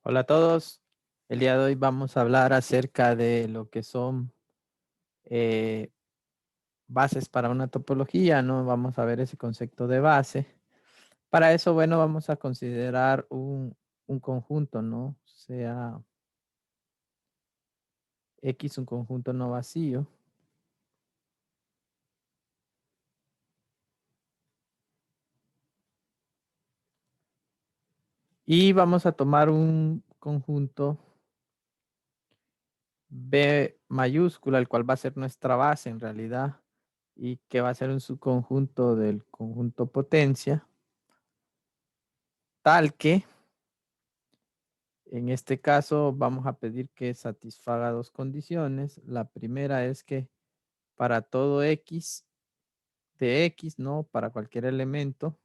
Hola a todos. El día de hoy vamos a hablar acerca de lo que son eh, bases para una topología, ¿no? Vamos a ver ese concepto de base. Para eso, bueno, vamos a considerar un conjunto, ¿no? Sea X un conjunto no vacío. Y vamos a tomar un conjunto B mayúscula, el cual va a ser nuestra base en realidad, y que va a ser un subconjunto del conjunto potencia, tal que en este caso vamos a pedir que satisfaga dos condiciones. La primera es que para todo x de x, ¿no? Para cualquier elemento,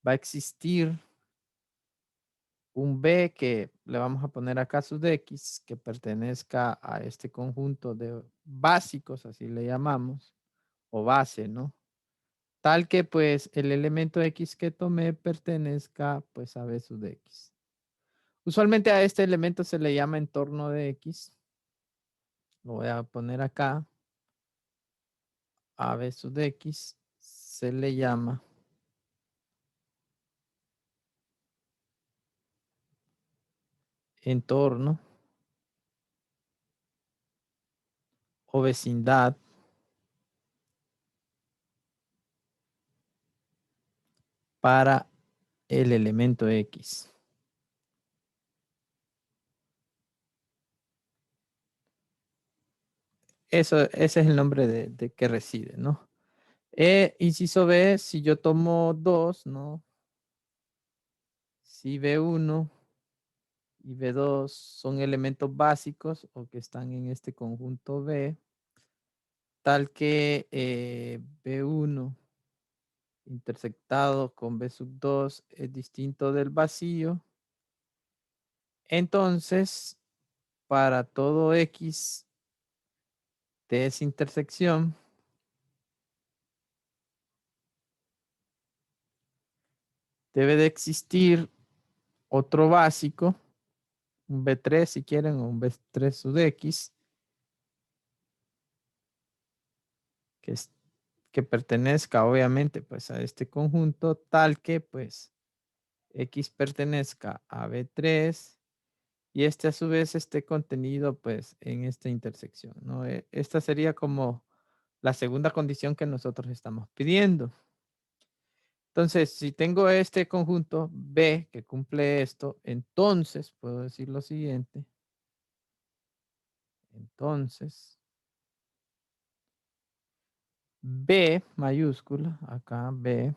va a existir un b que le vamos a poner acá sub de x, que pertenezca a este conjunto de básicos, así le llamamos, o base, ¿no? Tal que pues el elemento x que tomé pertenezca pues a b sub de x. Usualmente a este elemento se le llama entorno de x. Lo voy a poner acá. A b sub de x se le llama entorno o vecindad para el elemento x. Ese es el nombre de que reside, ¿no? Inciso B, si yo tomo 2, ¿no? Si B1 y B2 son elementos básicos o que están en este conjunto B, tal que B1 intersectado con B sub 2 es distinto del vacío, entonces para todo X de esa intersección debe de existir otro básico, un B3 si quieren, o un B3 sub X, que, es, que pertenezca obviamente pues a este conjunto, tal que pues X pertenezca a B3 y este a su vez esté contenido pues en esta intersección, ¿no? Esta sería como la segunda condición que nosotros estamos pidiendo. Entonces, si tengo este conjunto B que cumple esto, entonces puedo decir lo siguiente. Entonces, B mayúscula, acá B,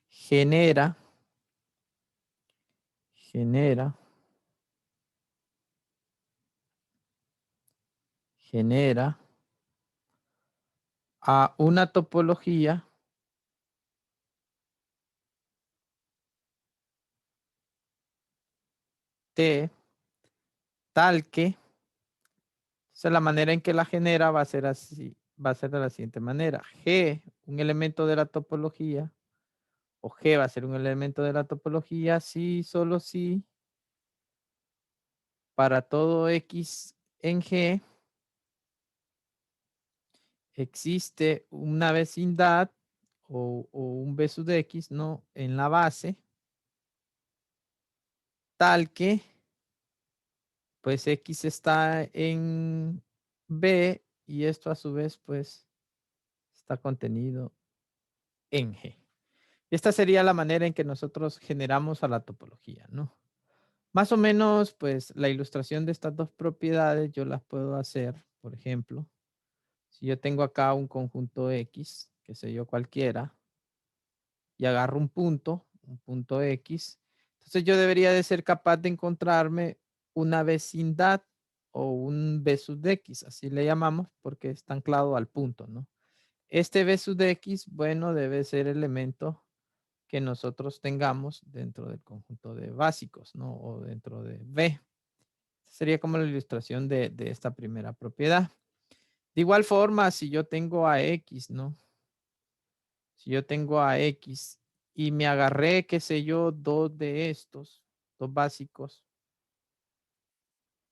genera, genera, genera a una topología T tal que, o sea, la manera en que la genera va a ser así, va a ser de la siguiente manera. G, un elemento de la topología, o G va a ser un elemento de la topología si, solo si, para todo X en G existe una vecindad o un B sub de X, ¿no? En la base, tal que, pues X está en B y esto a su vez, pues, está contenido en G. Esta sería la manera en que nosotros generamos a la topología, ¿no? Más o menos, pues, la ilustración de estas dos propiedades yo las puedo hacer, por ejemplo, si yo tengo acá un conjunto X, que sé yo cualquiera, y agarro un punto X, entonces yo debería de ser capaz de encontrarme una vecindad o un B sub de X, así le llamamos porque está anclado al punto, ¿no? Este B sub de X, bueno, debe ser elemento que nosotros tengamos dentro del conjunto de básicos, ¿no? O dentro de B. Sería como la ilustración de esta primera propiedad. De igual forma, si yo tengo a X, ¿no? Si yo tengo a X y me agarré, qué sé yo, dos de estos, dos básicos,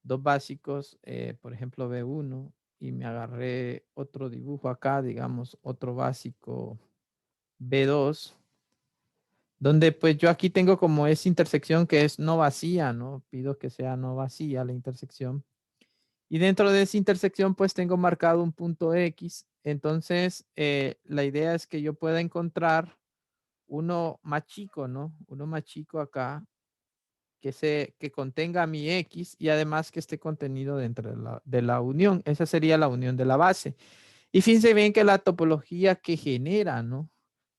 dos básicos, por ejemplo, B1, y me agarré otro dibujo acá, digamos, otro básico B2, donde pues yo aquí tengo como esa intersección que es no vacía, ¿no? Pido que sea no vacía la intersección. Y dentro de esa intersección pues tengo marcado un punto X. Entonces la idea es que yo pueda encontrar uno más chico, ¿no? Uno más chico acá que contenga mi X y además que esté contenido dentro de la unión. Esa sería la unión de la base. Y fíjense bien que la topología que genera, ¿no?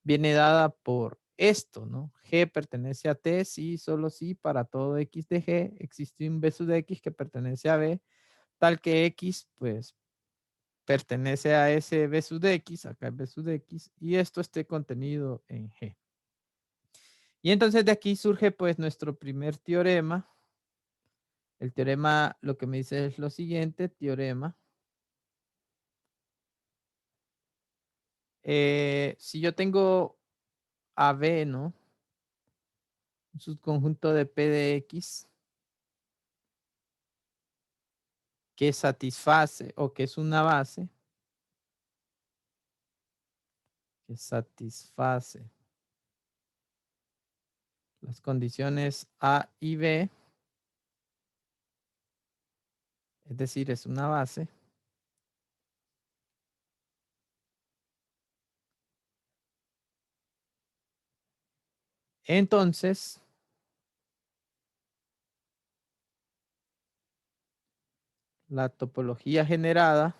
Viene dada por esto, ¿no? G pertenece a T, sí, solo sí, para todo X de G existe un B sub de X que pertenece a B, tal que X, pues, pertenece a ese B sub de X, acá es B sub de X, y esto esté contenido en G. Y entonces de aquí surge, pues, nuestro primer teorema. El teorema lo que me dice es lo siguiente, teorema. Si yo tengo AB, ¿no? Un subconjunto de P de X que satisface o que es una base que satisface las condiciones A y B, es decir, es una base. Entonces, la topología generada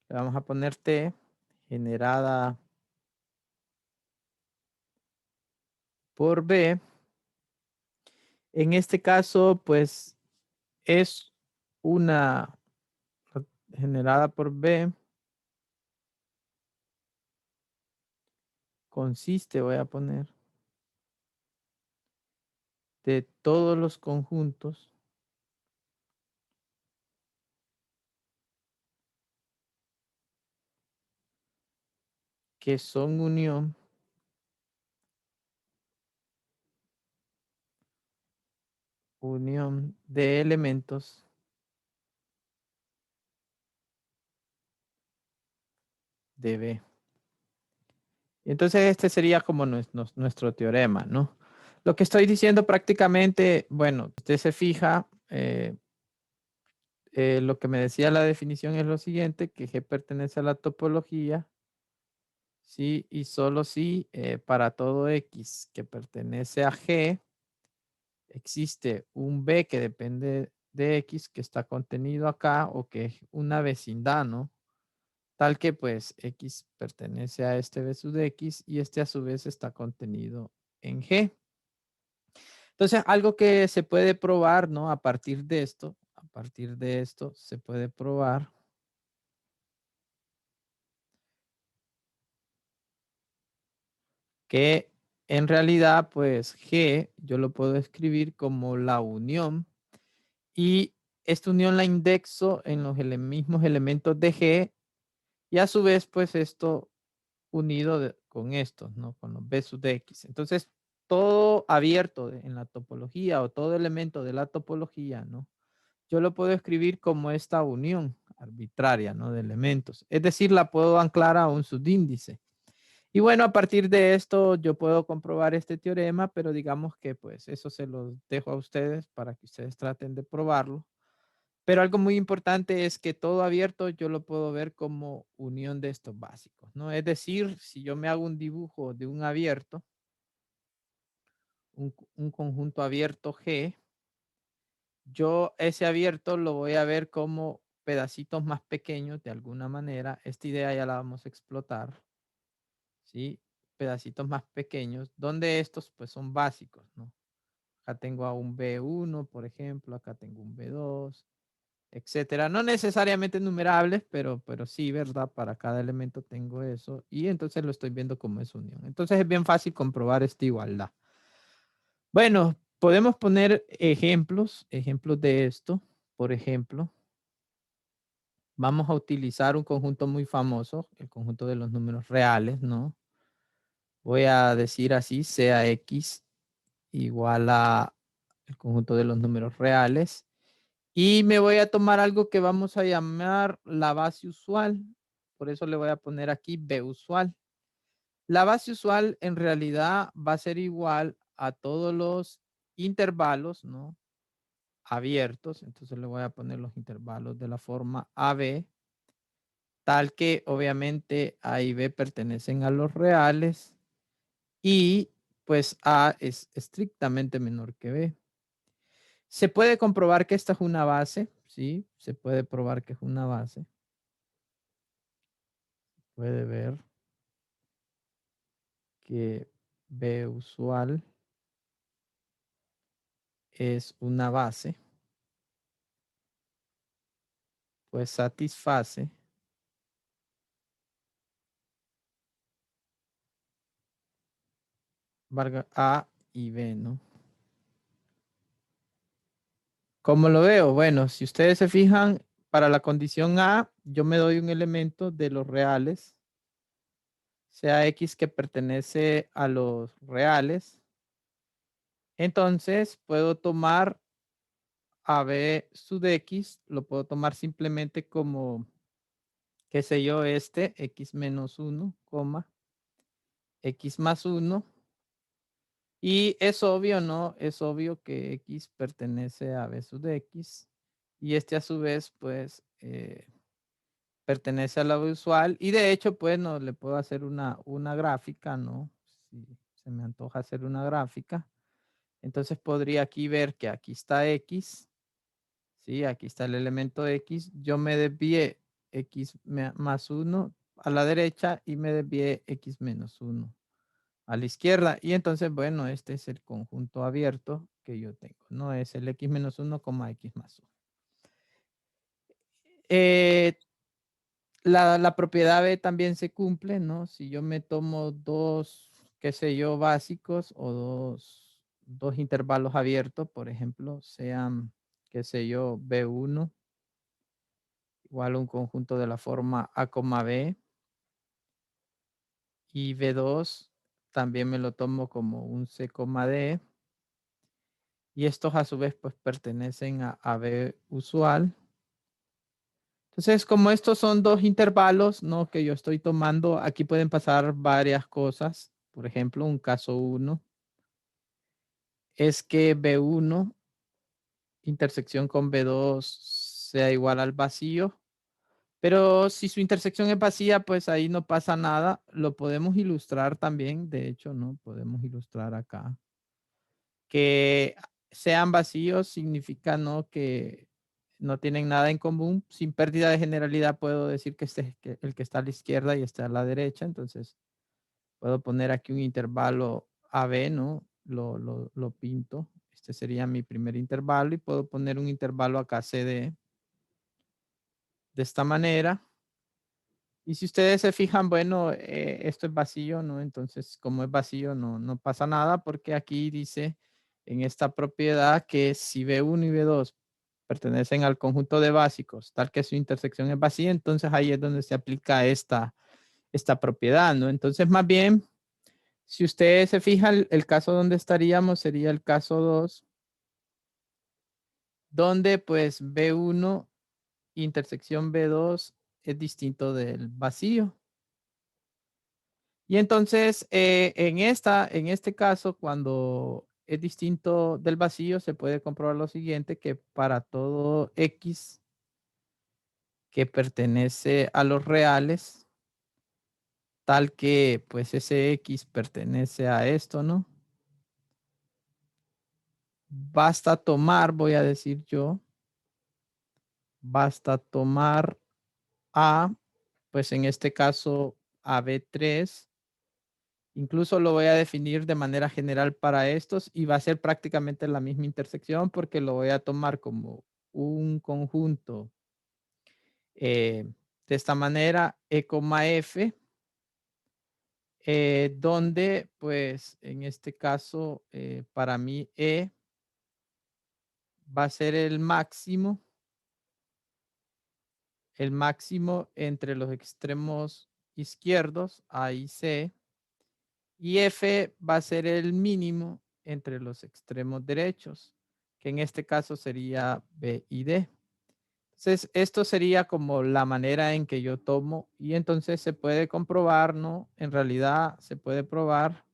le vamos a poner T, generada por B. En este caso, pues es una generada por B, consiste, voy a poner, de todos los conjuntos que son unión de elementos de B. Entonces este sería como nuestro teorema, ¿no? Lo que estoy diciendo prácticamente, bueno, usted se fija, lo que me decía la definición es lo siguiente, que G pertenece a la topología, sí, y solo si para todo X que pertenece a G, existe un B que depende de X que está contenido acá o que es una vecindad, ¿no? Tal que pues X pertenece a este B sub de X y este a su vez está contenido en G. Entonces, algo que se puede probar, ¿no? A partir de esto se puede probar que en realidad, pues G, yo lo puedo escribir como la unión y esta unión la indexo en los mismos elementos de G y a su vez, pues esto unido con estos, ¿no? Con los B sub de X. Entonces, todo abierto en la topología o todo elemento de la topología, ¿no? Yo lo puedo escribir como esta unión arbitraria, ¿no? De elementos. Es decir, la puedo anclar a un subíndice. Y bueno, a partir de esto yo puedo comprobar este teorema, pero digamos que pues eso se los dejo a ustedes para que ustedes traten de probarlo. Pero algo muy importante es que todo abierto yo lo puedo ver como unión de estos básicos, ¿no? Es decir, si yo me hago un dibujo de un abierto, un conjunto abierto G, yo ese abierto lo voy a ver como pedacitos más pequeños de alguna manera. Esta idea ya la vamos a explotar, ¿sí? Pedacitos más pequeños, donde estos pues son básicos, ¿no? Acá tengo a un B1, por ejemplo, acá tengo un B2, etcétera. No necesariamente numerables, pero sí, ¿verdad? Para cada elemento tengo eso y entonces lo estoy viendo como es unión. Entonces es bien fácil comprobar esta igualdad. Bueno, podemos poner ejemplos de esto. Por ejemplo, vamos a utilizar un conjunto muy famoso, el conjunto de los números reales, ¿no? Voy a decir así, sea X igual a el conjunto de los números reales. Y me voy a tomar algo que vamos a llamar la base usual. Por eso le voy a poner aquí B usual. La base usual en realidad va a ser igual a todos los intervalos, ¿no? Abiertos. Entonces le voy a poner los intervalos de la forma AB, tal que obviamente A y B pertenecen a los reales y pues A es estrictamente menor que B. Se puede comprobar que esta es una base, ¿sí? Se puede probar que es una base. Puede ver que B usual es una base, pues satisface valga A y B, ¿no? ¿Cómo lo veo? Bueno, si ustedes se fijan, para la condición A, yo me doy un elemento de los reales, sea X que pertenece a los reales. Entonces, puedo tomar a B sub X, lo puedo tomar simplemente como, qué sé yo, X menos 1, X más 1. Y es obvio, ¿no? Es obvio que X pertenece a B sub X. Y este a su vez, pues, pertenece a la usual. Y de hecho, pues, no le puedo hacer una gráfica, ¿no? Si se me antoja hacer una gráfica. Entonces podría aquí ver que aquí está X. Sí, aquí está el elemento X. Yo me desvié X más 1 a la derecha y me desvié X menos 1 a la izquierda. Y entonces, bueno, este es el conjunto abierto que yo tengo. No es el X menos 1, X más 1. La propiedad B también se cumple, ¿no? Si yo me tomo dos, qué sé yo, básicos o dos intervalos abiertos, por ejemplo, sean, qué sé yo, B1 igual a un conjunto de la forma A, B y B2 también me lo tomo como un C, D y estos a su vez pues pertenecen a B usual. Entonces, como estos son dos intervalos, ¿no? Que yo estoy tomando, aquí pueden pasar varias cosas. Por ejemplo, un caso 1 es que B1 intersección con B2 sea igual al vacío. Pero si su intersección es vacía, pues ahí no pasa nada. Lo podemos ilustrar también, de hecho, ¿no? Podemos ilustrar acá. Que sean vacíos significa, ¿no? Que no tienen nada en común. Sin pérdida de generalidad puedo decir que este es el que está a la izquierda y está a la derecha. Entonces puedo poner aquí un intervalo AB, ¿no? Lo pinto. Este sería mi primer intervalo y puedo poner un intervalo acá CD de esta manera. Y si ustedes se fijan, bueno, esto es vacío, ¿no? Entonces, como es vacío, no pasa nada porque aquí dice en esta propiedad que si B1 y B2 pertenecen al conjunto de básicos, tal que su intersección es vacía, entonces ahí es donde se aplica esta propiedad, ¿no? Entonces, más bien, si ustedes se fijan, el caso donde estaríamos sería el caso 2, donde pues B1 intersección B2 es distinto del vacío. Y entonces, en este caso, cuando es distinto del vacío, se puede comprobar lo siguiente, que para todo X que pertenece a los reales, tal que pues ese X pertenece a esto, ¿no? Basta tomar, voy a decir yo, basta tomar A, pues en este caso AB3. Incluso lo voy a definir de manera general para estos y va a ser prácticamente la misma intersección porque lo voy a tomar como un conjunto de esta manera, E, F, donde pues en este caso para mí E va a ser el máximo el máximo entre los extremos izquierdos, A y C, y F va a ser el mínimo entre los extremos derechos, que en este caso sería B y D. Entonces, esto sería como la manera en que yo tomo y entonces se puede comprobar, ¿no? En realidad se puede probar.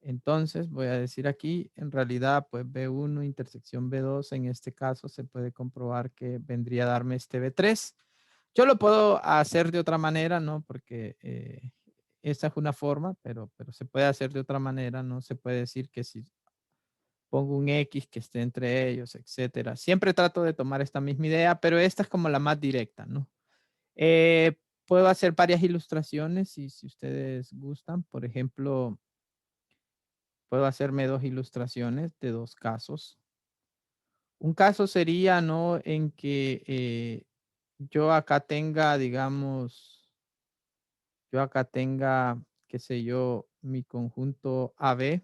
Entonces, voy a decir aquí, en realidad, pues B1 intersección B2, en este caso se puede comprobar que vendría a darme este B3. Yo lo puedo hacer de otra manera, ¿no? Porque esta es una forma, pero se puede hacer de otra manera, ¿no? Se puede decir que si pongo un X que esté entre ellos, etcétera. Siempre trato de tomar esta misma idea, pero esta es como la más directa, ¿no? Puedo hacer varias ilustraciones si ustedes gustan. Por ejemplo, puedo hacerme dos ilustraciones de dos casos. Un caso sería, ¿no? En que yo acá tenga, digamos, yo acá tenga, qué sé yo, mi conjunto AB.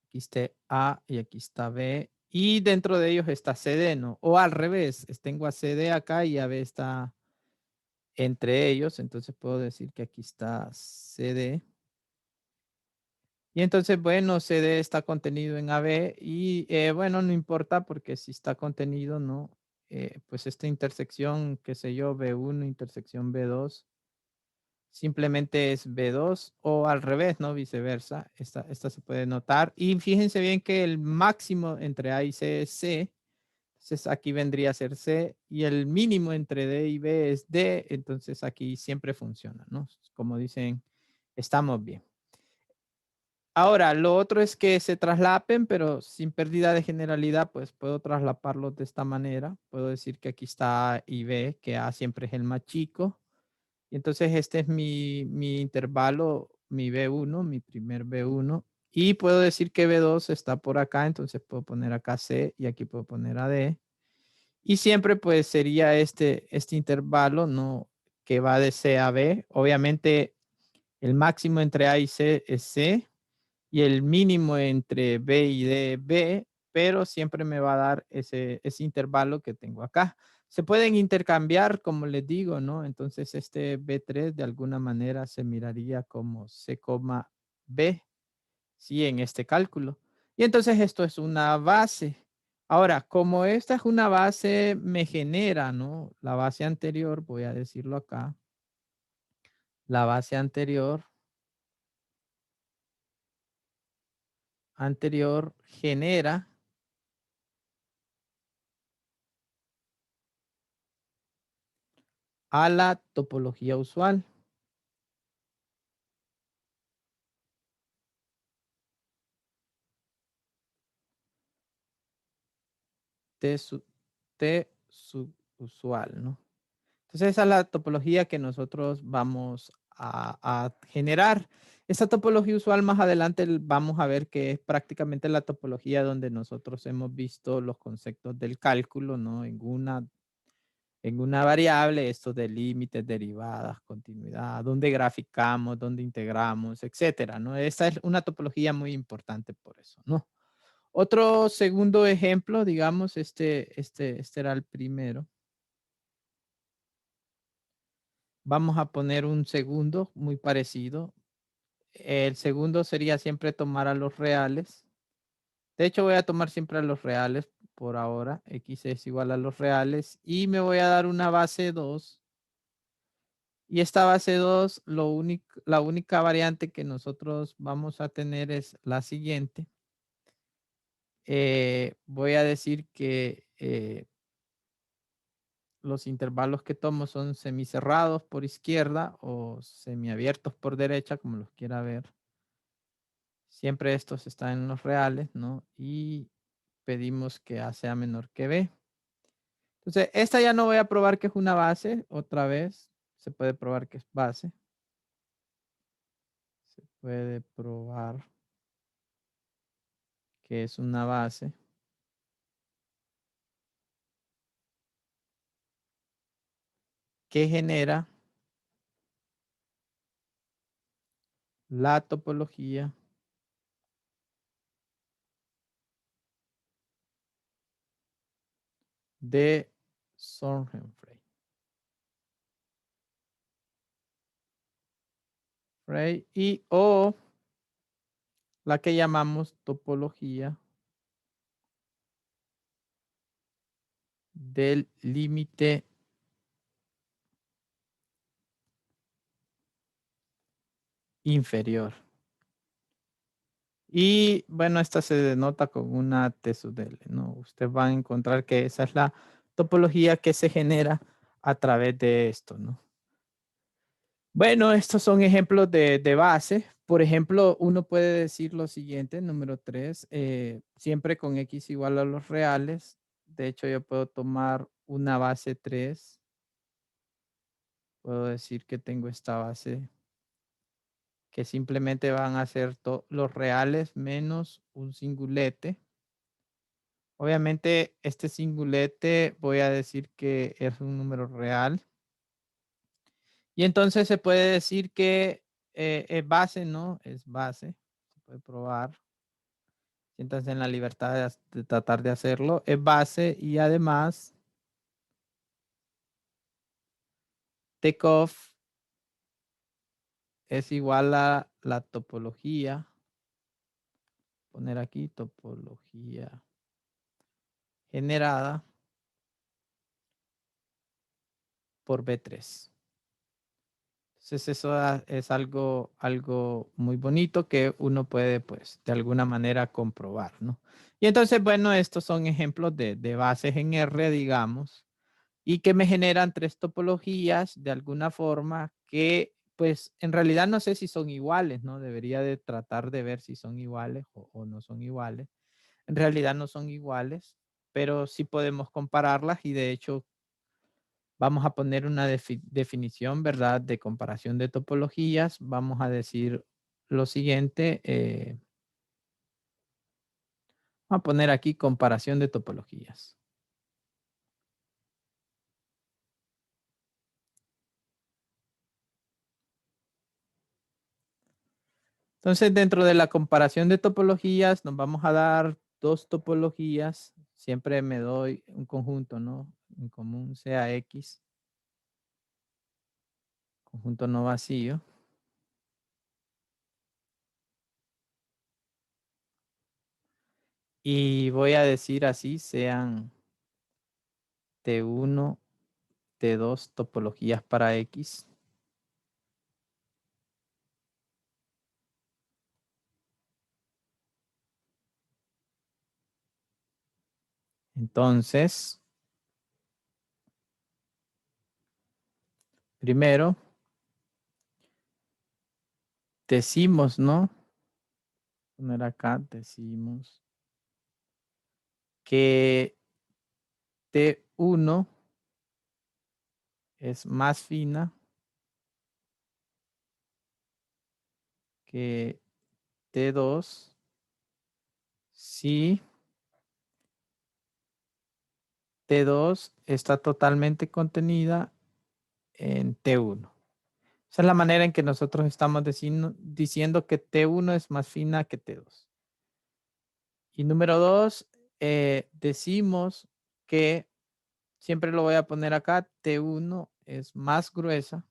Aquí está A y aquí está B. Y dentro de ellos está CD, ¿no? O al revés, tengo a CD acá y AB está entre ellos. Entonces puedo decir que aquí está CD. Y entonces, bueno, CD está contenido en AB y bueno, no importa porque si está contenido, ¿no? Pues esta intersección, qué sé yo, B1, intersección B2, simplemente es B2 o al revés, ¿no? Viceversa. Esta se puede notar. Y fíjense bien que el máximo entre A y C es C. Entonces aquí vendría a ser C y el mínimo entre D y B es D. Entonces aquí siempre funciona, ¿no? Como dicen, estamos bien. Ahora, lo otro es que se traslapen, pero sin pérdida de generalidad, pues puedo traslaparlos de esta manera. Puedo decir que aquí está A y B, que A siempre es el más chico. Y entonces este es mi intervalo, mi B1, mi primer B1. Y puedo decir que B2 está por acá, entonces puedo poner acá C y aquí puedo poner a D. Y siempre pues sería este intervalo, ¿no? Que va de C a B. Obviamente el máximo entre A y C es C y el mínimo entre B y D, B, pero siempre me va a dar ese intervalo que tengo acá. Se pueden intercambiar, como les digo, ¿no? Entonces este B3 de alguna manera se miraría como C, B, sí, en este cálculo. Y entonces esto es una base. Ahora, como esta es una base, me genera, ¿no? La base anterior, voy a decirlo acá. La base anterior genera a la topología usual. T, T subusual, ¿no? Entonces esa es la topología que nosotros vamos a generar. Esta topología usual más adelante vamos a ver que es prácticamente la topología donde nosotros hemos visto los conceptos del cálculo, ¿no? En una variable, esto de límites, derivadas, continuidad, donde graficamos, donde integramos, etcétera, ¿no? Esta es una topología muy importante por eso, ¿no? Otro segundo ejemplo, digamos, este era el primero. Vamos a poner un segundo muy parecido. El segundo sería siempre tomar a los reales. De hecho, voy a tomar siempre a los reales por ahora. X es igual a los reales. Y me voy a dar una base 2. Y esta base 2, la única variante que nosotros vamos a tener es la siguiente. Voy a decir que los intervalos que tomo son semicerrados por izquierda o semiabiertos por derecha, como los quiera ver. Siempre estos están en los reales, ¿no? Y pedimos que A sea menor que B. Entonces, esta ya no voy a probar que es una base, otra vez. Se puede probar que es base. Se puede probar que es una base. Que genera la topología de Sorgenfrey. Frey. Y o la que llamamos topología del límite inferior. Y bueno, esta se denota con una T sub L, ¿no? Usted va a encontrar que esa es la topología que se genera a través de esto, ¿no? Bueno, estos son ejemplos de base. Por ejemplo, uno puede decir lo siguiente, número 3, siempre con X igual a los reales. De hecho, yo puedo tomar una base 3. Puedo decir que tengo esta base que simplemente van a ser los reales menos un singulete. Obviamente, este singulete voy a decir que es un número real. Y entonces se puede decir que es base, ¿no? Es base. Se puede probar. Siéntanse en la libertad de tratar de hacerlo. Es base y además takeoff es igual a la topología. Poner aquí topología generada por B3. Entonces eso es algo muy bonito que uno puede, pues, de alguna manera comprobar, ¿no? Y entonces, bueno, estos son ejemplos de bases en R, digamos, y que me generan tres topologías de alguna forma que, pues, en realidad no sé si son iguales, ¿no? Debería de tratar de ver si son iguales o no son iguales. En realidad no son iguales, pero sí podemos compararlas y de hecho vamos a poner una definición, ¿verdad? De comparación de topologías. Vamos a decir lo siguiente. Vamos a poner aquí comparación de topologías. Entonces, dentro de la comparación de topologías, nos vamos a dar dos topologías. Siempre me doy un conjunto, ¿no? En común sea X, conjunto no vacío. Y voy a decir así, sean T1, T2 topologías para X. Entonces, primero, decimos, ¿no? Poner acá, decimos que T1 es más fina que T2 si T2 está totalmente contenida en T1. Esa es la manera en que nosotros estamos diciendo que T1 es más fina que T2. Y número 2, decimos que, siempre lo voy a poner acá, T1 es más gruesa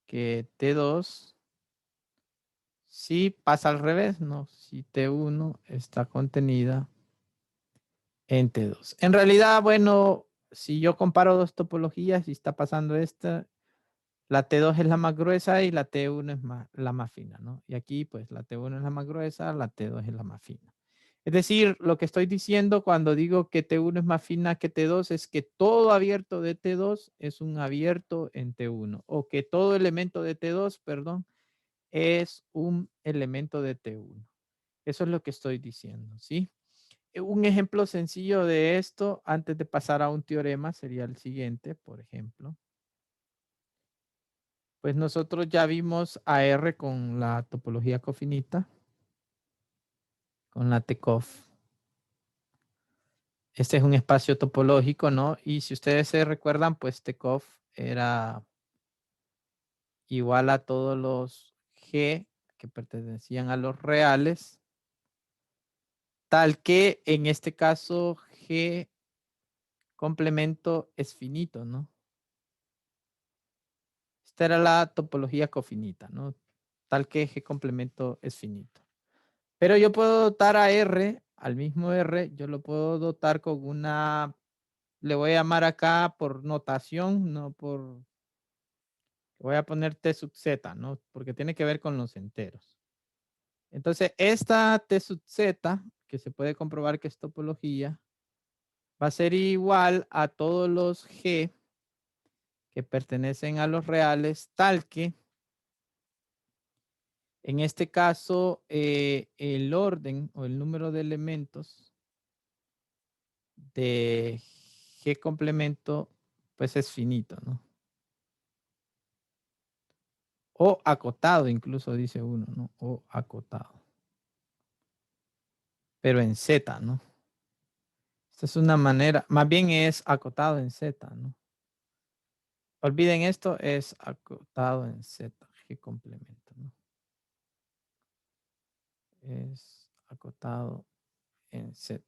que T2 si pasa al revés, ¿no? Si T1 está contenida en T2. En realidad, bueno, si yo comparo dos topologías y está pasando esta, la T2 es la más gruesa y la T1 es la más fina, ¿no? Y aquí, pues, la T1 es la más gruesa, la T2 es la más fina. Es decir, lo que estoy diciendo cuando digo que T1 es más fina que T2 es que todo abierto de T2 es un abierto en T1 o que todo elemento de T2, perdón, es un elemento de T1. Eso es lo que estoy diciendo, ¿sí? Un ejemplo sencillo de esto, antes de pasar a un teorema, sería el siguiente, por ejemplo. Pues nosotros ya vimos a R con la topología cofinita, con la TCOF. Este es un espacio topológico, ¿no? Y si ustedes se recuerdan, pues TCOF era igual a todos los G que pertenecían a los reales tal que en este caso G complemento es finito, ¿no? Esta era la topología cofinita, ¿no? Tal que G complemento es finito. Pero yo puedo dotar a R, al mismo R, yo lo puedo dotar con una, le voy a llamar acá por notación, no por, voy a poner T sub Z, ¿no? Porque tiene que ver con los enteros. Entonces, esta T sub Z, que se puede comprobar que es topología, va a ser igual a todos los G que pertenecen a los reales, tal que en este caso el orden o el número de elementos de G complemento pues es finito, ¿no? O acotado incluso dice uno, ¿no? O acotado. Pero en Z, ¿no? Esta es una manera, más bien es acotado en Z, ¿no? Olviden esto, es acotado en Z, G complemento, ¿no? Es acotado en Z.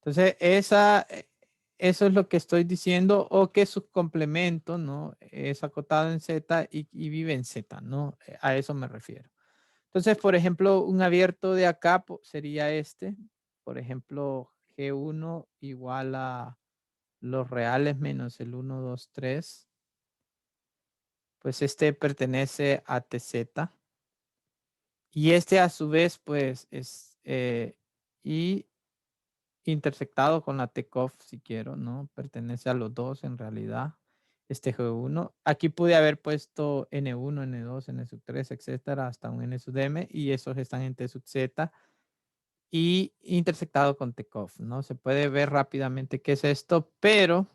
Entonces, eso es lo que estoy diciendo, o que su complemento, ¿no? Es acotado en Z y vive en Z, ¿no? A eso me refiero. Entonces, por ejemplo, un abierto de acá sería este. Por ejemplo, G1 igual a los reales menos el 1, 2, 3. Pues este pertenece a TZ. Y este a su vez, pues es y intersectado con la TCOF, si quiero, ¿no? Pertenece a los dos en realidad. Este G1. Aquí pude haber puesto N1, N2, N sub 3, etcétera, hasta un N sub M, y esos están en T sub Z y intersectado con TCOF, ¿no? Se puede ver rápidamente qué es esto, pero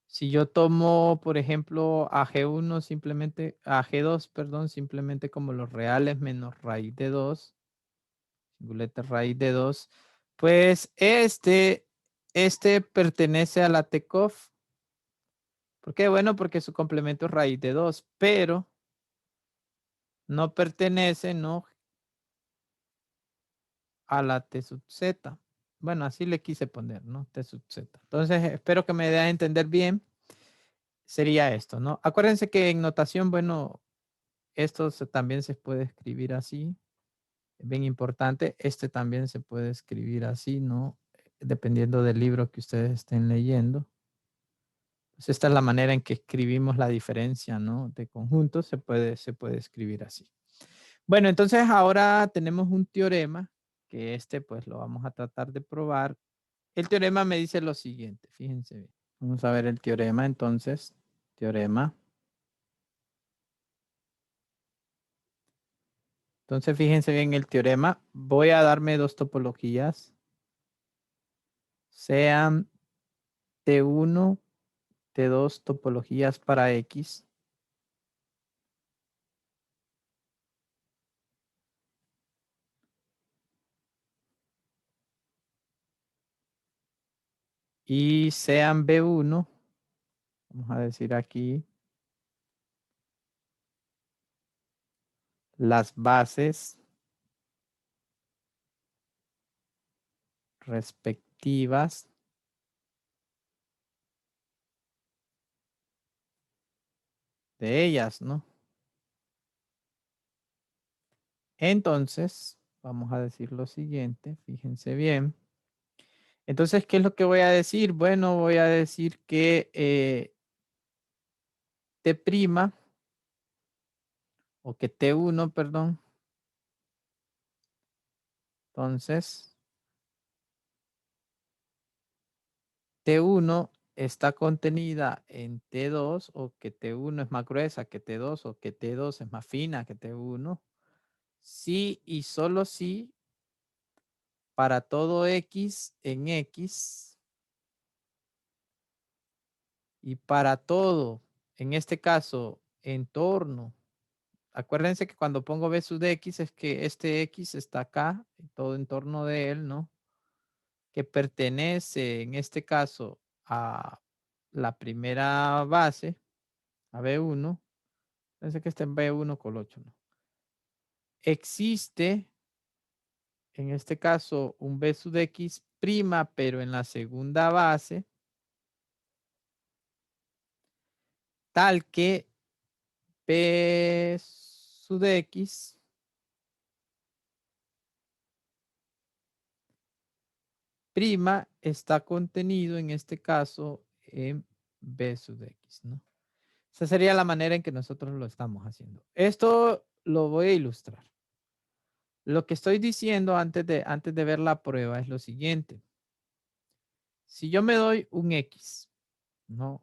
si yo tomo, por ejemplo, a G1 simplemente, a G2, perdón, simplemente como los reales menos raíz de 2, singulete raíz de 2, pues este pertenece a la TCOF. ¿Por qué? Bueno, porque su complemento es raíz de 2, pero no pertenece, ¿no? A la T sub Z. Bueno, así le quise poner, ¿no? T sub Z. Entonces, espero que me dé a entender bien. Sería esto, ¿no? Acuérdense que en notación, bueno, esto también se puede escribir así. Bien importante. Este también se puede escribir así, ¿no? Dependiendo del libro que ustedes estén leyendo. Pues esta es la manera en que escribimos la diferencia, ¿no? De conjuntos se puede escribir así. Bueno, entonces ahora tenemos un teorema que pues lo vamos a tratar de probar. El teorema me dice lo siguiente, fíjense bien. Vamos a ver el teorema entonces. Teorema. Entonces, fíjense bien el teorema. Voy a darme dos topologías. Sean T1, T2 topologías para X. Y sean B1, vamos a decir aquí, las bases respectivas de ellas, ¿no? Entonces, vamos a decir lo siguiente, fíjense bien. Entonces, ¿qué es lo que voy a decir? Bueno, voy a decir que T' o que T1, perdón. Entonces, T1 está contenida en T2 o que T1 es más gruesa que T2 o que T2 es más fina que T1. Sí y solo sí para todo X en X y para todo, en este caso, entorno. Acuérdense que cuando pongo B sub de X es que este X está acá, todo en torno de él, ¿no? Que pertenece en este caso a la primera base, a B1. Fíjense que está en B1 con 8, ¿no? Existe en este caso, un B sub X prima, pero en la segunda base, tal que B sub X prima está contenido en este caso en B sub X, ¿no? Esa sería la manera en que nosotros lo estamos haciendo. Esto lo voy a ilustrar. Lo que estoy diciendo antes de ver la prueba es lo siguiente. Si yo me doy un X, ¿no?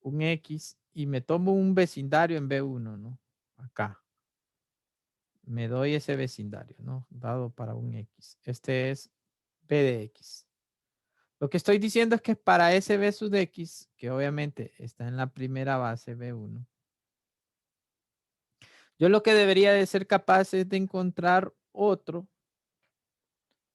Un X y me tomo un vecindario en B1, ¿no? Acá. Me doy ese vecindario, ¿no? Dado para un X. Este es B de X. Lo que estoy diciendo es que para ese B sub de X, que obviamente está en la primera base B1, yo lo que debería de ser capaz es de encontrar otro,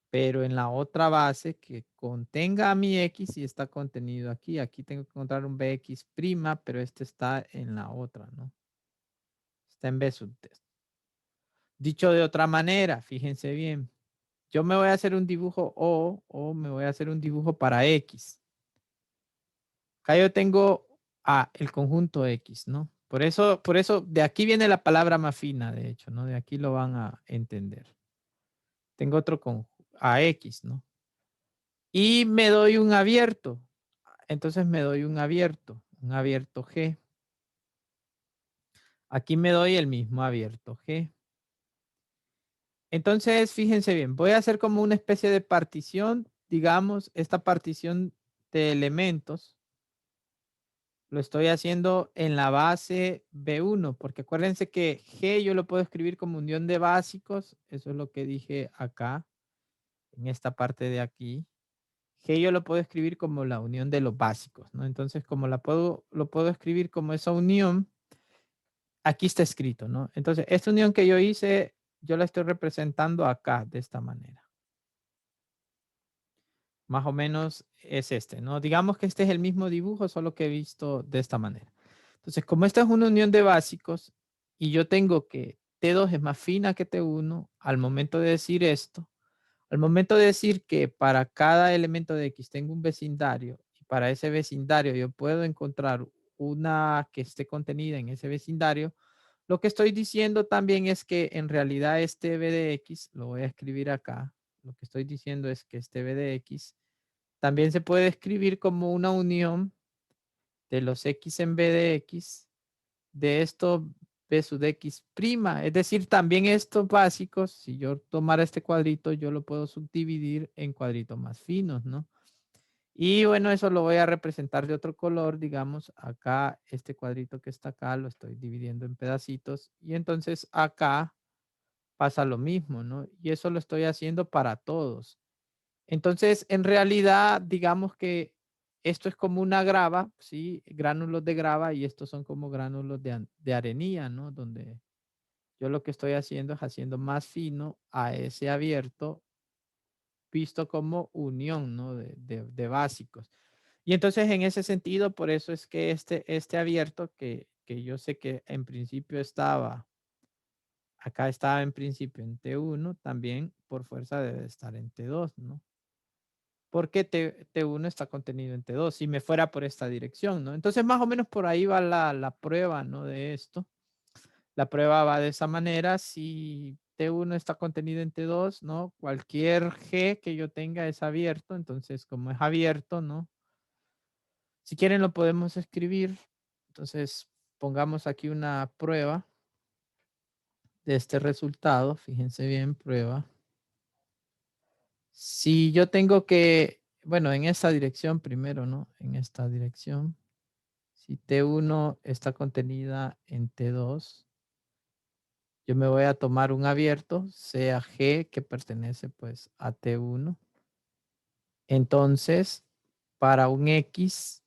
pero en la otra base que contenga a mi X y está contenido aquí. Aquí tengo que encontrar un BX prima, pero este está en la otra, ¿no? Está en B subtest. Dicho de otra manera, fíjense bien. Yo me voy a hacer un dibujo o me voy a hacer un dibujo para X. Acá yo tengo el conjunto X, ¿no? Por eso, de aquí viene la palabra más fina, de hecho, ¿no? De aquí lo van a entender. Tengo otro conjunto, X, ¿no? Y me doy un abierto. Entonces me doy un abierto G. Aquí me doy el mismo abierto G. Entonces, fíjense bien, voy a hacer como una especie de partición, digamos, esta partición de elementos. Lo estoy haciendo en la base B1, porque acuérdense que G yo lo puedo escribir como unión de básicos. Eso es lo que dije acá, en esta parte de aquí. G yo lo puedo escribir como la unión de los básicos, ¿no? Entonces, como lo puedo escribir como esa unión, aquí está escrito, ¿no? Entonces, esta unión que yo hice, yo la estoy representando acá de esta manera. Más o menos es este, ¿no? Digamos que este es el mismo dibujo, solo que he visto de esta manera. Entonces, como esta es una unión de básicos y yo tengo que T2 es más fina que T1, al momento de decir esto, al momento de decir que para cada elemento de X tengo un vecindario y para ese vecindario yo puedo encontrar una que esté contenida en ese vecindario, lo que estoy diciendo también es que en realidad este B de X, lo voy a escribir acá, lo que estoy diciendo es que este B de X también se puede escribir como una unión de los X en B de X de esto B sub X prima. Es decir, también estos básicos, si yo tomara este cuadrito, yo lo puedo subdividir en cuadritos más finos, ¿no? Y bueno, eso lo voy a representar de otro color, digamos, acá este cuadrito que está acá lo estoy dividiendo en pedacitos y entonces acá pasa lo mismo, ¿no? Y eso lo estoy haciendo para todos. Entonces, en realidad, digamos que esto es como una grava, ¿sí? Gránulos de grava y estos son como gránulos de arenilla, ¿no? Donde yo lo que estoy haciendo es haciendo más fino a ese abierto visto como unión, ¿no? De básicos. Y entonces, en ese sentido, por eso es que este abierto que yo sé que en principio acá estaba en principio en T1, también por fuerza debe estar en T2, ¿no? Porque T1 está contenido en T2, si me fuera por esta dirección, ¿no? Entonces, más o menos por ahí va la prueba, ¿no? De esto. La prueba va de esa manera. Si T1 está contenido en T2, ¿no? Cualquier G que yo tenga es abierto. Entonces, como es abierto, ¿no? Si quieren lo podemos escribir. Entonces, pongamos aquí una prueba de este resultado. Fíjense bien, prueba. Si yo tengo que, bueno, en esta dirección primero, ¿no? En esta dirección. Si T1 está contenida en T2, yo me voy a tomar un abierto, sea G, que pertenece pues a T1. Entonces, para un X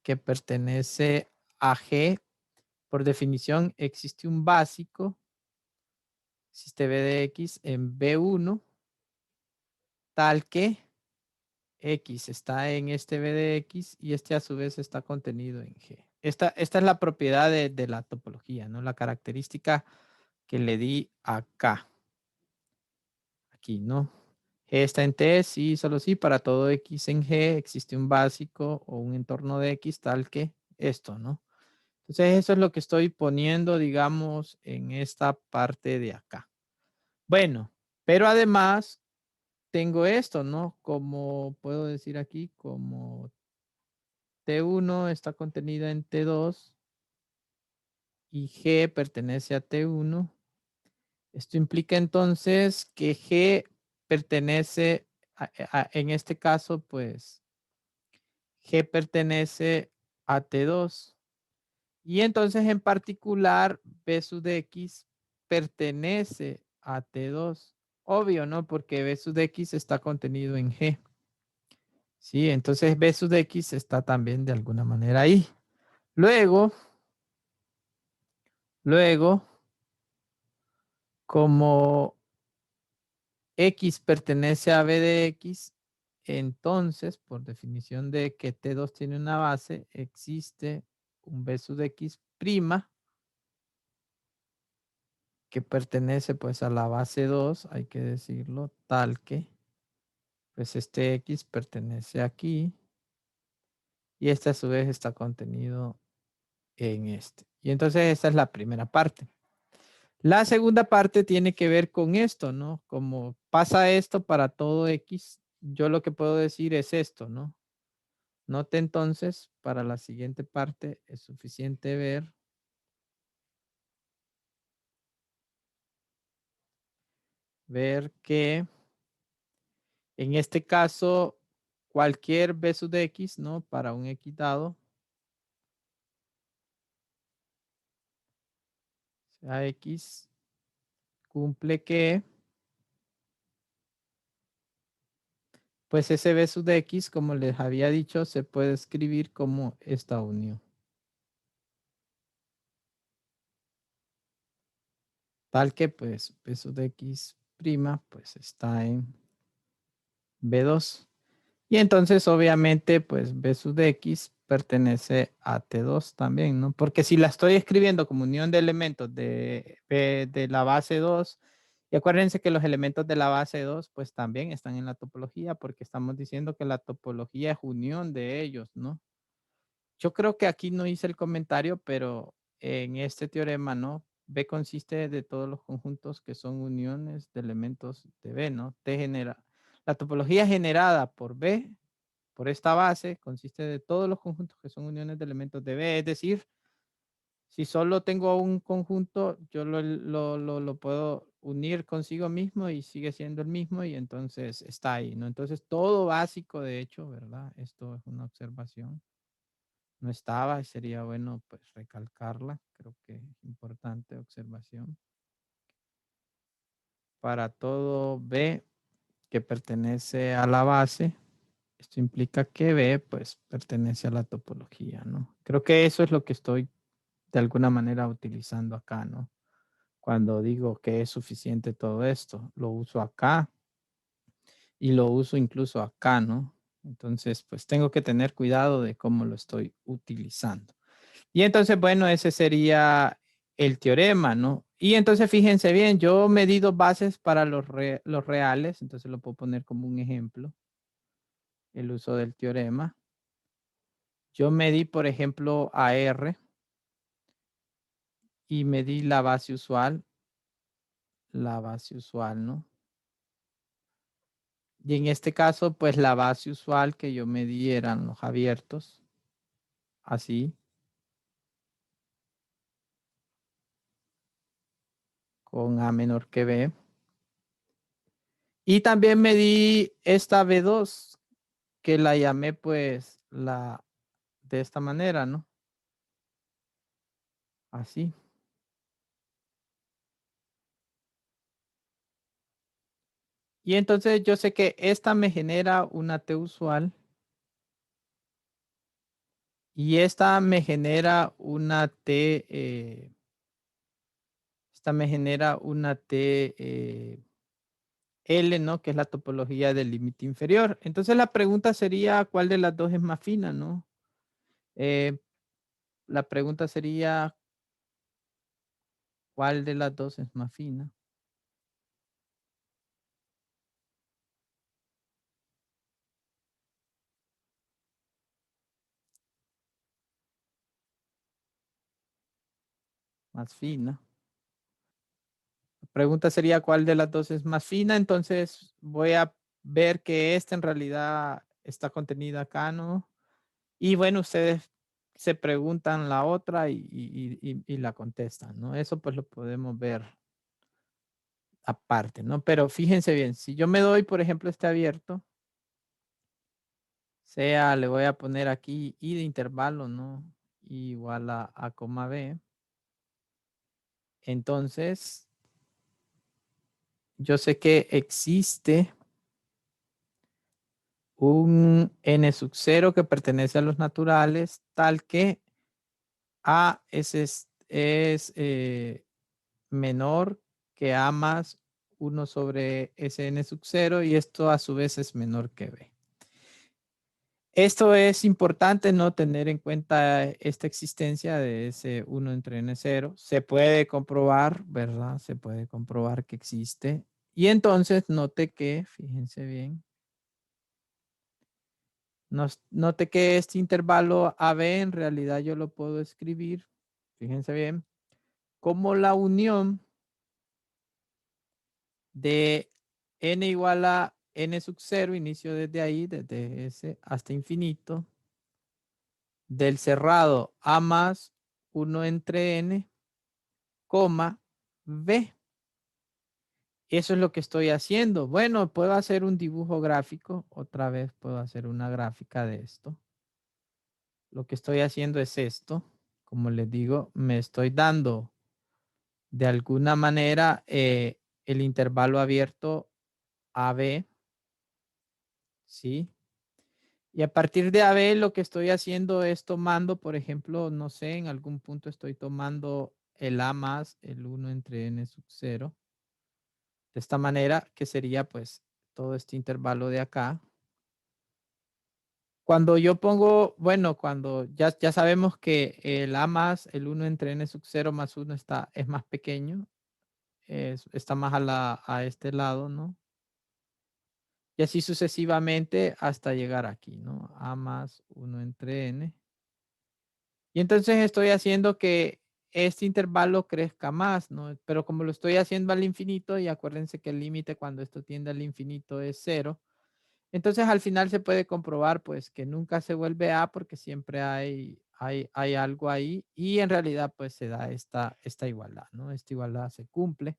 que pertenece a G, por definición existe un básico, existe B de X en B1, tal que X está en este B de X y este a su vez está contenido en G. Esta es la propiedad de la topología, ¿no? La característica que le di acá. aquí, ¿no? G está en T, sí, solo sí, para todo X en G existe un básico o un entorno de X tal que esto, ¿no? Entonces eso es lo que estoy poniendo, digamos, en esta parte de acá. Bueno, pero además tengo esto, ¿no? Como puedo decir aquí, como T1 está contenida en T2 y G pertenece a T1. Esto implica entonces que G pertenece, en este caso, pues, G pertenece a T2. Y entonces, en particular, B sub de X pertenece a T2. Obvio, ¿no? Porque B sub de X está contenido en G. Sí, entonces B sub de X está también de alguna manera ahí. Luego, como X pertenece a B de X, entonces, por definición de que T2 tiene una base, existe un B sub de X prima que pertenece pues a la base 2, hay que decirlo, tal que pues este X pertenece aquí y este a su vez está contenido en este. Y entonces esta es la primera parte. La segunda parte tiene que ver con esto, ¿no? Como pasa esto para todo X, yo lo que puedo decir es esto, ¿no? Note entonces, para la siguiente parte es suficiente ver que en este caso cualquier B sub de X, ¿no? Para un X dado, sea X, cumple que pues ese B sub de X, como les había dicho, se puede escribir como esta unión. Tal que pues B sub de X prima pues está en B2. Y entonces obviamente pues B sub de X pertenece a T2 también, ¿no? Porque si la estoy escribiendo como unión de elementos de la base 2, y acuérdense que los elementos de la base 2 pues también están en la topología porque estamos diciendo que la topología es unión de ellos, ¿no? Yo creo que aquí no hice el comentario, pero en este teorema, ¿no? B consiste de todos los conjuntos que son uniones de elementos de B, ¿no? La topología generada por B, por esta base, consiste de todos los conjuntos que son uniones de elementos de B. Es decir, si solo tengo un conjunto, yo lo puedo unir consigo mismo y sigue siendo el mismo y entonces está ahí, ¿no? Entonces todo básico, de hecho, ¿verdad? Esto es una observación, no estaba y sería bueno pues recalcarla. Creo que es importante observación. Para todo B que pertenece a la base, esto implica que B pues pertenece a la topología, ¿no? Creo que eso es lo que estoy de alguna manera utilizando acá, ¿no? Cuando digo que es suficiente todo esto, lo uso acá y lo uso incluso acá, ¿no? Entonces, pues tengo que tener cuidado de cómo lo estoy utilizando. Y entonces, bueno, ese sería el teorema, ¿no? Y entonces, fíjense bien, yo medí dos bases para los reales, entonces lo puedo poner como un ejemplo, el uso del teorema. Yo medí, por ejemplo, a R y medí la base usual, ¿no? Y en este caso, pues la base usual que yo medí eran los abiertos, así, con A menor que B. Y también medí esta B2, que la llamé pues de esta manera, ¿no? Así. Y entonces yo sé que esta me genera una T usual y esta me genera una T, esta me genera una T L, ¿no? Que es la topología del límite inferior. Entonces la pregunta sería, ¿cuál de las dos es más fina, no? La pregunta sería, ¿cuál de las dos es más fina? más fina. La pregunta sería cuál de las dos es más fina. Entonces voy a ver que esta en realidad está contenida acá, ¿no? Y bueno, ustedes se preguntan la otra y la contestan, ¿no? Eso pues lo podemos ver aparte, ¿no? Pero fíjense bien, si yo me doy, por ejemplo, este abierto, sea, le voy a poner aquí i de intervalo, ¿no? Igual a coma b. Entonces, yo sé que existe un n sub 0 que pertenece a los naturales, tal que a es menor que a más 1 sobre Sn sub 0 y esto a su vez es menor que b. Esto es importante no tener en cuenta esta existencia de ese 1 entre n0. Se puede comprobar, ¿verdad? Se puede comprobar que existe. Y entonces note que, fíjense bien, note que este intervalo AB en realidad yo lo puedo escribir, fíjense bien, como la unión de n igual a n sub 0, inicio desde ahí, desde S hasta infinito, del cerrado A más 1 entre n, coma, b. Eso es lo que estoy haciendo. Bueno, puedo hacer un dibujo gráfico, otra vez puedo hacer una gráfica de esto. Lo que estoy haciendo es esto. Como les digo, me estoy dando de alguna manera el intervalo abierto AB, ¿sí? Y a partir de AB lo que estoy haciendo es tomando, por ejemplo, no sé, en algún punto estoy tomando el A más el 1 entre n sub 0. De esta manera, que sería pues todo este intervalo de acá. Cuando yo pongo, bueno, cuando ya sabemos que el A más el 1 entre n sub 0 más 1 es más pequeño, está más a este lado, ¿no? Y así sucesivamente hasta llegar aquí, ¿no? A más 1 entre n. Y entonces estoy haciendo que este intervalo crezca más, ¿no? Pero como lo estoy haciendo al infinito, y acuérdense que el límite cuando esto tiende al infinito es 0, entonces al final se puede comprobar pues que nunca se vuelve A porque siempre hay algo ahí y en realidad pues se da esta igualdad, ¿no? Esta igualdad se cumple.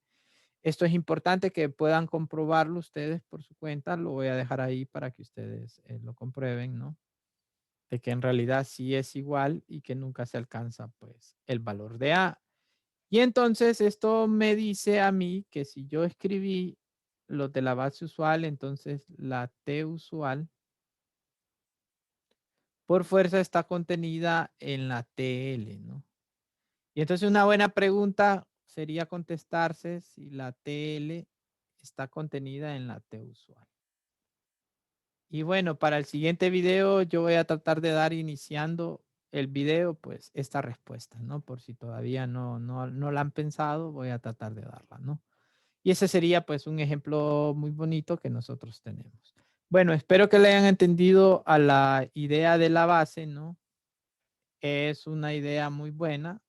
Esto es importante que puedan comprobarlo ustedes por su cuenta. Lo voy a dejar ahí para que ustedes lo comprueben, ¿no? De que en realidad sí es igual y que nunca se alcanza pues el valor de A. Y entonces esto me dice a mí que si yo escribí los de la base usual, entonces la T usual por fuerza está contenida en la TL, ¿no? Y entonces una buena pregunta sería contestarse si la TL está contenida en la T usual. Y bueno, para el siguiente video yo voy a tratar de dar iniciando el video, pues esta respuesta, ¿no? Por si todavía no la han pensado, voy a tratar de darla, ¿no? Y ese sería pues un ejemplo muy bonito que nosotros tenemos. Bueno, espero que le hayan entendido a la idea de la base, ¿no? Es una idea muy buena.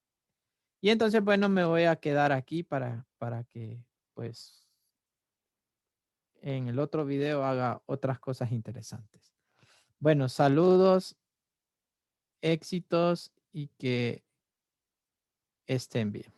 Y entonces, bueno, me voy a quedar aquí para que pues en el otro video haga otras cosas interesantes. Bueno, saludos, éxitos y que estén bien.